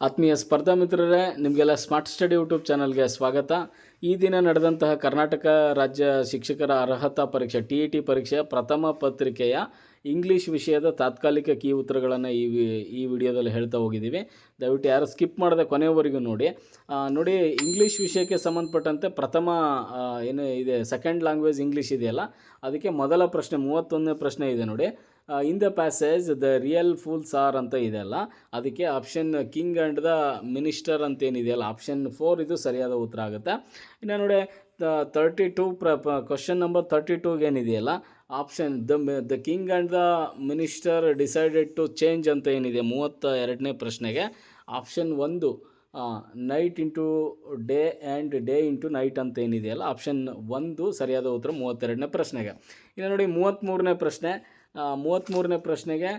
ಆತ್ಮೀಯ ಸ್ಪರ್ಧಾ ಮಿತ್ರರೇ, ನಿಮಗೆಲ್ಲ ಸ್ಮಾರ್ಟ್ ಸ್ಟಡಿ ಯೂಟ್ಯೂಬ್ ಚಾನಲ್ಗೆ ಸ್ವಾಗತ. ಈ ದಿನ ನಡೆದಂತಹ ಕರ್ನಾಟಕ ರಾಜ್ಯ ಶಿಕ್ಷಕರ ಅರ್ಹತಾ ಪರೀಕ್ಷೆ TET ಪರೀಕ್ಷೆಯ ಪ್ರಥಮ ಪತ್ರಿಕೆಯ ಇಂಗ್ಲೀಷ್ ವಿಷಯದ ತಾತ್ಕಾಲಿಕ ಕೀ ಉತ್ತರಗಳನ್ನು ಈ ವಿಡಿಯೋದಲ್ಲಿ ಹೇಳ್ತಾ ಹೋಗಿದ್ದೀವಿ. ದಯವಿಟ್ಟು ಯಾರು ಸ್ಕಿಪ್ ಮಾಡದೆ ಕೊನೆಯವರೆಗೂ ನೋಡಿ. ಇಂಗ್ಲೀಷ್ ವಿಷಯಕ್ಕೆ ಸಂಬಂಧಪಟ್ಟಂತೆ ಪ್ರಥಮ ಏನು ಇದೆ, ಸೆಕೆಂಡ್ ಲ್ಯಾಂಗ್ವೇಜ್ ಇಂಗ್ಲೀಷ್ ಇದೆಯಲ್ಲ, ಅದಕ್ಕೆ ಮೊದಲ ಪ್ರಶ್ನೆ 31ನೇ ಪ್ರಶ್ನೆ ಇದೆ ನೋಡಿ. In the passage the real fools are ಅಂತ ಇದೆಯಲ್ಲ, ಅದಕ್ಕೆ option king and the minister ಅಂತೇನಿದೆಯಲ್ಲ, ಆಪ್ಷನ್ 4 ಇದು ಸರಿಯಾದ ಉತ್ತರ ಆಗುತ್ತೆ. ಇನ್ನು ನೋಡಿ 32 ಕ್ವಶನ್ ನಂಬರ್ 32 ಏನಿದೆಯಲ್ಲ, option the king and the minister decided to change ಅಂತ ಏನಿದೆ 32ನೇ ಪ್ರಶ್ನೆಗೆ option 1 night into day and day into night ಅಂತ ಏನಿದೆಯಲ್ಲ, ಆಪ್ಷನ್ 1 ಸರಿಯಾದ ಉತ್ತರ 32ನೇ ಪ್ರಶ್ನೆಗೆ. ಇನ್ನು ನೋಡಿ 33ನೇ ಪ್ರಶ್ನೆಗೆ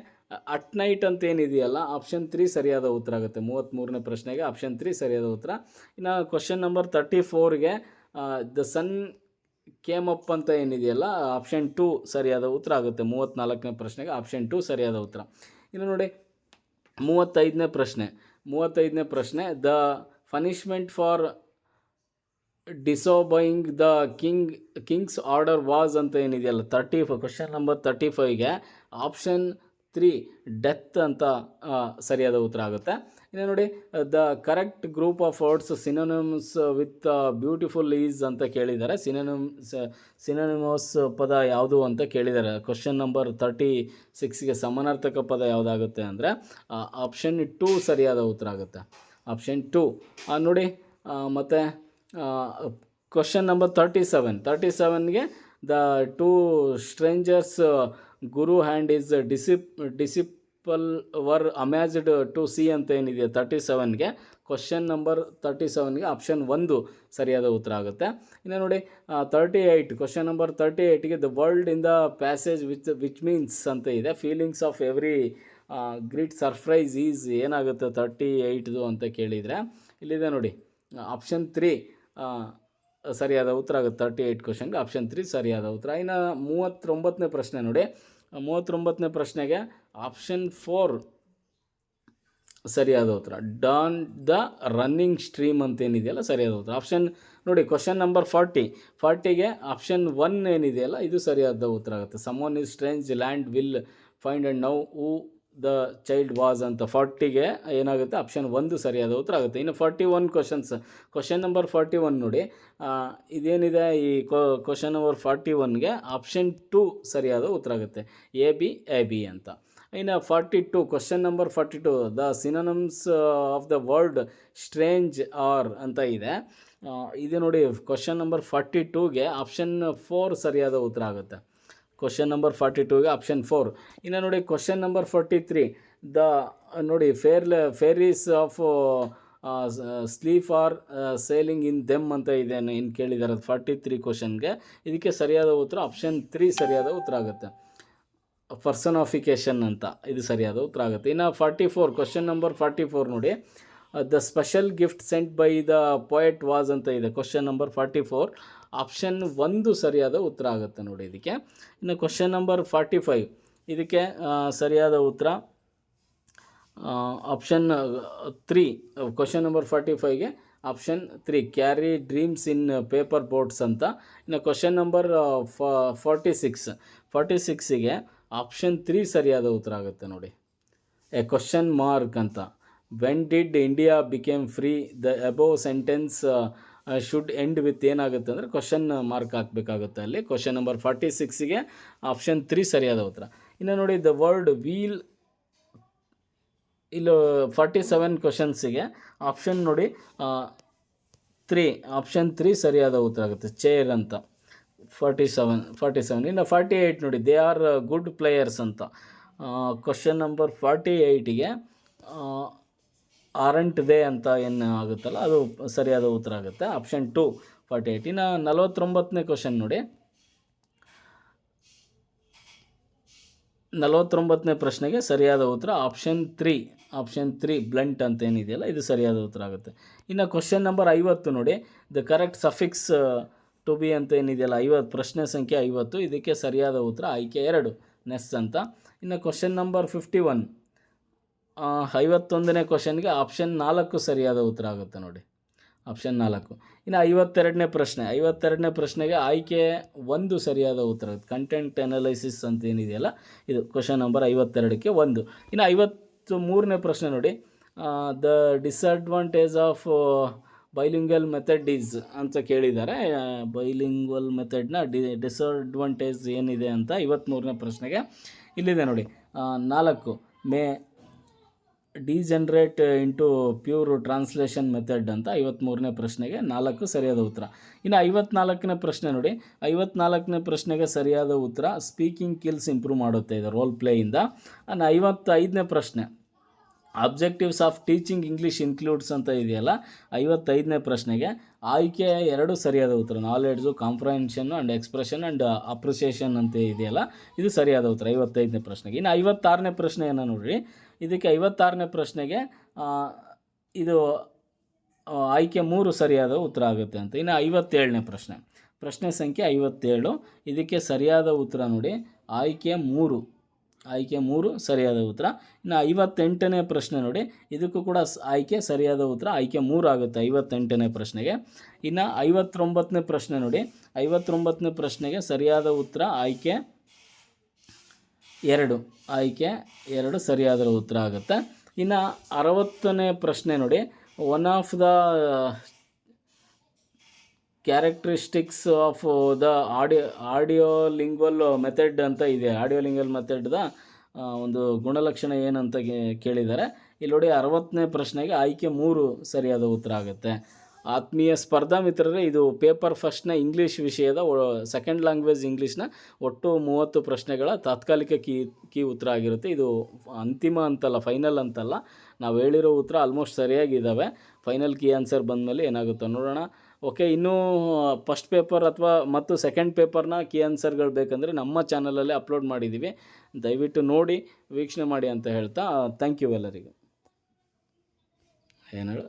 ಅಟ್ ನೈಟ್ ಅಂತ ಏನಿದೆಯಲ್ಲ, ಆಪ್ಷನ್ 3 ಸರಿಯಾದ ಉತ್ತರ ಆಗುತ್ತೆ. 33ನೇ ಪ್ರಶ್ನೆಗೆ ಆಪ್ಷನ್ 3 ಸರಿಯಾದ ಉತ್ತರ. ಇನ್ನು ಕ್ವಶನ್ ನಂಬರ್ 34ಗೆ ದ ಸನ್ ಕೇಮ್ ಅಪ್ ಅಂತ ಏನಿದೆಯಲ್ಲ, ಆಪ್ಷನ್ 2 ಸರಿಯಾದ ಉತ್ತರ ಆಗುತ್ತೆ. 34ನೇ ಪ್ರಶ್ನೆಗೆ ಆಪ್ಷನ್ 2 ಸರಿಯಾದ ಉತ್ತರ. ಇನ್ನು ನೋಡಿ 35ನೇ ಪ್ರಶ್ನೆ the punishment for disobeying the king's order was ಅಂತ ಏನಿದೆಯಲ್ಲ, ಕ್ವಶನ್ ನಂಬರ್ 35ಗೆ ಆಪ್ಷನ್ 3 ಡೆತ್ ಅಂತ ಸರಿಯಾದ ಉತ್ತರ ಆಗುತ್ತೆ. ಇನ್ನು ನೋಡಿ the correct group of words synonyms with beautiful is ಅಂತ ಕೇಳಿದ್ದಾರೆ. ಸಿನೋನಿಮಸ್ ಪದ ಯಾವುದು ಅಂತ ಕೇಳಿದ್ದಾರೆ. ಕ್ವಶನ್ ನಂಬರ್ 36ಗೆ ಸಮಾನಾರ್ಥಕ ಪದ ಯಾವುದಾಗುತ್ತೆ ಅಂದರೆ ಆಪ್ಷನ್ 2 ಸರಿಯಾದ ಉತ್ತರ ಆಗುತ್ತೆ. ಆಪ್ಷನ್ 2 ನೋಡಿ. ಮತ್ತು ಕ್ವಶನ್ ನಂಬರ್ 37ಗೆ the two strangers guru and his disciple were amazed to see ಅಂತ ಏನಿದೆ 37ಗೆ, ಕ್ವಶನ್ ನಂಬರ್ 37ಗೆ ಆಪ್ಷನ್ 1 ಸರಿಯಾದ ಉತ್ತರ ಆಗುತ್ತೆ. ಇನ್ನು ನೋಡಿ 38 ಕ್ವಶನ್ ನಂಬರ್ 38ಗೆ the word in the passage which means ಅಂತ ಇದೆ. Feelings of every great surprise is ಏನಾಗುತ್ತೆ 38 ಅಂತ ಕೇಳಿದರೆ, ಇಲ್ಲಿದೆ ನೋಡಿ ಆಪ್ಷನ್ 3 ಸರಿಯಾದ ಉತ್ತರ ಆಗುತ್ತೆ. 38 ಕ್ವಶನ್ಗೆ ಆಪ್ಷನ್ 3 ಸರಿಯಾದ ಉತ್ತರ. ಇನ್ನು 39ನೇ ಪ್ರಶ್ನೆ ನೋಡಿ. 39ನೇ ಪ್ರಶ್ನೆಗೆ ಆಪ್ಷನ್ 4 ಸರಿಯಾದ ಉತ್ತರ. ಡಾನ್ ದ ರನ್ನಿಂಗ್ ಸ್ಟ್ರೀಮ್ ಅಂತೇನಿದೆಯಲ್ಲ ಸರಿಯಾದ ಉತ್ತರ. ಆಪ್ಷನ್ ನೋಡಿ ಕ್ವಶನ್ ನಂಬರ್ 40ಗೆ ಆಪ್ಷನ್ 1 ಏನಿದೆಯಲ್ಲ ಇದು ಸರಿಯಾದ ಉತ್ತರ ಆಗುತ್ತೆ. ಸಮೋನ್ is strange land will find and now who the child was ಅಂತ 40ಗೆ ಏನಾಗುತ್ತೆ ಆಪ್ಷನ್ 1 ಸರಿಯಾದ ಉತ್ತರ ಆಗುತ್ತೆ. ಇನ್ನು 41 ಕ್ವಶನ್ ನಂಬರ್ 41 ನೋಡಿ. ಇದೇನಿದೆ ಈ ಕ್ವಶನ್ ನಂಬರ್ 41ಗೆ ಆಪ್ಷನ್ 2 ಸರಿಯಾದ ಉತ್ತರ ಆಗುತ್ತೆ. ಎ ಬಿ ಅಂತ. ಇನ್ನು 42 question number 42 the synonyms of the word strange are ಅಂತ ಇದೆ. ಇದು ನೋಡಿ ಕ್ವಶನ್ ನಂಬರ್ 42ಗೆ ಆಪ್ಷನ್ 4 ಸರಿಯಾದ ಉತ್ತರ ಆಗುತ್ತೆ. ಕ್ವಶನ್ ನಂಬರ್ 42ಗೆ ಆಪ್ಷನ್ 4. ಇನ್ನು ನೋಡಿ ಕ್ವಶನ್ ನಂಬರ್ 43 ದ ನೋಡಿ fairies of sleep are sailing in them ಅಂತ ಇದೆ ಇನ್ನು ಕೇಳಿದ್ದಾರೆ 43 ಕ್ವಶನ್ಗೆ. ಇದಕ್ಕೆ ಸರಿಯಾದ ಉತ್ತರ ಆಪ್ಷನ್ 3 ಸರಿಯಾದ ಉತ್ತರ ಆಗುತ್ತೆ. ಪರ್ಸನಾಫಿಕೇಶನ್ ಅಂತ ಇದು ಸರಿಯಾದ ಉತ್ತರ ಆಗುತ್ತೆ. ಇನ್ನು 44 ಕ್ವಶನ್ ನಂಬರ್ 44 ನೋಡಿ. The special gift scent by the poet was ಅಂತ ಇದೆ. ಕ್ವಶನ್ ನಂಬರ್ 44 ಆಪ್ಷನ್ 1 ಸರಿಯಾದ ಉತ್ತರ ಆಗುತ್ತೆ ನೋಡಿ ಇದಕ್ಕೆ. ಇನ್ನು ಕ್ವಶನ್ ನಂಬರ್ 45 ಇದಕ್ಕೆ ಸರಿಯಾದ ಉತ್ತರ ಆಪ್ಷನ್ 3. ಕ್ವಶನ್ ನಂಬರ್ 45ಗೆ option 3 carry dreams in paper boats ಅಂತ. ಇನ್ನು ಕ್ವಶನ್ ನಂಬರ್ 46ಗೆ ಆಪ್ಷನ್ 3 ಸರಿಯಾದ ಉತ್ತರ ಆಗುತ್ತೆ ನೋಡಿ. ಎ ಕ್ವಶನ್ ಮಾರ್ಕ್ ಅಂತ. When did India became free the above sentence should end with ಏನಾಗುತ್ತೆ ಅಂದರೆ ಕ್ವಶನ್ ಮಾರ್ಕ್ ಹಾಕಬೇಕಾಗುತ್ತೆ ಅಲ್ಲಿ. ಕ್ವಶನ್ ನಂಬರ್ 46ಗೆ ಆಪ್ಷನ್ 3 ಸರಿಯಾದ ಉತ್ತರ. ಇನ್ನು ನೋಡಿ ದ ವರ್ಡ್ ವೀಲ್ ಇಲ್ಲಿ 47 ಕ್ವಶನ್ಸಿಗೆ ಆಪ್ಷನ್ ನೋಡಿ 3 ಆಪ್ಷನ್ 3 ಸರಿಯಾದ ಉತ್ತರ ಆಗುತ್ತೆ. ಚೇರ್ ಅಂತ 47. ಇನ್ನು 48 ನೋಡಿ ದೇ ಆರ್ ಗುಡ್ ಪ್ಲೇಯರ್ಸ್ ಅಂತ. ಕ್ವಶನ್ ನಂಬರ್ 48ಗೆ ಆರಂಟ್ ದೇ ಅಂತ ಏನು ಆಗುತ್ತಲ್ಲ ಅದು ಸರಿಯಾದ ಉತ್ತರ ಆಗುತ್ತೆ. ಆಪ್ಷನ್ 2 48. ಇನ್ನು 49ನೇ ಕ್ವಶನ್ ನೋಡಿ. 49ನೇ ಪ್ರಶ್ನೆಗೆ ಸರಿಯಾದ ಉತ್ತರ ಆಪ್ಷನ್ 3 ಬ್ಲಂಟ್ ಅಂತ ಏನಿದೆಯಲ್ಲ ಇದು ಸರಿಯಾದ ಉತ್ತರ ಆಗುತ್ತೆ. ಇನ್ನು ಕ್ವಶನ್ ನಂಬರ್ 50 ನೋಡಿ. The correct suffix to be ಅಂತ ಏನಿದೆಯಲ್ಲ 50, ಪ್ರಶ್ನೆ ಸಂಖ್ಯೆ 50, ಇದಕ್ಕೆ ಸರಿಯಾದ ಉತ್ತರ ಆಯ್ಕೆ 2 ನೆಸ್ ಅಂತ. ಇನ್ನು ಕ್ವಶನ್ ನಂಬರ್ 51 51ನೇ ಕ್ವಶನ್ಗೆ ಆಪ್ಷನ್ 4 ಸರಿಯಾದ ಉತ್ತರ ಆಗುತ್ತೆ ನೋಡಿ, ಆಪ್ಷನ್ 4. ಇನ್ನು 52ನೇ ಪ್ರಶ್ನೆಗೆ ಆಯ್ಕೆ 1 ಸರಿಯಾದ ಉತ್ತರ ಆಗುತ್ತೆ. ಕಂಟೆಂಟ್ ಅನಲೈಸಿಸ್ ಅಂತ ಏನಿದೆಯಲ್ಲ ಇದು ಕ್ವಶನ್ ನಂಬರ್ 52ಕ್ಕೆ 1. ಇನ್ನು 53ನೇ ಪ್ರಶ್ನೆ ನೋಡಿ, the disadvantage of bilingual method is ಅಂತ ಕೇಳಿದ್ದಾರೆ. ಬೈಲಿಂಗ್ವಲ್ ಮೆಥಡ್ನ ಡಿಸ್ಅಡ್ವಾಂಟೇಜ್ ಏನಿದೆ ಅಂತ 53ನೇ ಪ್ರಶ್ನೆಗೆ ಇಲ್ಲಿದೆ ನೋಡಿ, 4 May degenerate into pure translation method ಅಂತ 53ನೇ ಪ್ರಶ್ನೆಗೆ 4 ಸರಿಯಾದ ಉತ್ತರ. ಇನ್ನು 54ನೇ ಪ್ರಶ್ನೆ ನೋಡಿ, 54ನೇ ಪ್ರಶ್ನೆಗೆ ಸರಿಯಾದ ಉತ್ತರ ಸ್ಪೀಕಿಂಗ್ ಸ್ಕಿಲ್ಸ್ ಇಂಪ್ರೂವ್ ಮಾಡುತ್ತೆ ಇದು ರೋಲ್ ಪ್ಲೇಯಿಂದ. 55ನೇ ಪ್ರಶ್ನೆ objectives of teaching English includes ಅಂತ ಇದೆಯಲ್ಲ, 55ನೇ ಪ್ರಶ್ನೆಗೆ ಆಯ್ಕೆ 2 ಸರಿಯಾದ ಉತ್ತರ knowledge, comprehension and expression and appreciation ಅಂತ ಇದೆಯಲ್ಲ ಇದು ಸರಿಯಾದ ಉತ್ತರ 55ನೇ ಪ್ರಶ್ನೆಗೆ. ಇನ್ನು 56ನೇ ಪ್ರಶ್ನೆಯನ್ನು ನೋಡಿರಿ, ಇದಕ್ಕೆ 56ನೇ ಪ್ರಶ್ನೆಗೆ ಇದು ಆಯ್ಕೆ 3 ಸರಿಯಾದ ಉತ್ತರ ಆಗುತ್ತೆ ಅಂತ. ಇನ್ನು 57ನೇ ಪ್ರಶ್ನೆ ಸಂಖ್ಯೆ 57, ಇದಕ್ಕೆ ಸರಿಯಾದ ಉತ್ತರ ನೋಡಿ ಆಯ್ಕೆ 3 ಸರಿಯಾದ ಉತ್ತರ. ಇನ್ನು 58ನೇ ಪ್ರಶ್ನೆ ನೋಡಿ, ಇದಕ್ಕೂ ಕೂಡ ಆಯ್ಕೆ ಸರಿಯಾದ ಉತ್ತರ ಆಯ್ಕೆ 3 ಆಗುತ್ತೆ 58ನೇ ಪ್ರಶ್ನೆಗೆ. ಇನ್ನು 59ನೇ ಪ್ರಶ್ನೆ ನೋಡಿ, 59ನೇ ಪ್ರಶ್ನೆಗೆ ಸರಿಯಾದ ಉತ್ತರ ಆಯ್ಕೆ 2 ಸರಿಯಾದ ಉತ್ತರ ಆಗುತ್ತೆ. ಇನ್ನು 60ನೇ ಪ್ರಶ್ನೆ ನೋಡಿ, one of the characteristics of the audiolingual method ಅಂತ ಇದೆ. ಆಡಿಯೋಲಿಂಗ್ವಲ್ ಮೆಥಡ್ದ ಒಂದು ಗುಣಲಕ್ಷಣ ಏನಂತ ಕೇಳಿದ್ದಾರೆ. ಇಲ್ಲಿ ನೋಡಿ 60ನೇ ಪ್ರಶ್ನೆಗೆ ಆಯ್ಕೆ 3 ಸರಿಯಾದ ಉತ್ತರ ಆಗುತ್ತೆ. ಆತ್ಮೀಯ ಸ್ಪರ್ಧಾ ಮಿತ್ರರೇ, ಇದು ಪೇಪರ್ ಫಸ್ಟ್ನ ಇಂಗ್ಲೀಷ್ ವಿಷಯದ ಸೆಕೆಂಡ್ ಲ್ಯಾಂಗ್ವೇಜ್ ಇಂಗ್ಲೀಷ್ನ ಒಟ್ಟು 30 ಪ್ರಶ್ನೆಗಳ ತಾತ್ಕಾಲಿಕ ಕೀ ಉತ್ತರ ಆಗಿರುತ್ತೆ. ಇದು ಅಂತಿಮ ಅಂತಲ್ಲ, ಫೈನಲ್ ಅಂತಲ್ಲ. ನಾವು ಹೇಳಿರೋ ಉತ್ತರ ಆಲ್ಮೋಸ್ಟ್ ಸರಿಯಾಗಿದ್ದಾವೆ. ಫೈನಲ್ ಕೀ ಆನ್ಸರ್ ಬಂದಮೇಲೆ ಏನಾಗುತ್ತೋ ನೋಡೋಣ. ಓಕೆ, ಇನ್ನೂ ಫಸ್ಟ್ ಪೇಪರ್ ಮತ್ತು ಸೆಕೆಂಡ್ ಪೇಪರ್ನ ಕೀ ಆನ್ಸರ್ಗಳು ಬೇಕಂದರೆ ನಮ್ಮ ಚಾನಲಲ್ಲೇ ಅಪ್ಲೋಡ್ ಮಾಡಿದ್ದೀವಿ, ದಯವಿಟ್ಟು ನೋಡಿ ವೀಕ್ಷಣೆ ಮಾಡಿ ಅಂತ ಹೇಳ್ತಾ ಥ್ಯಾಂಕ್ ಯು ಎಲ್ಲರಿಗೂ. ಏನು ಹೇಳು.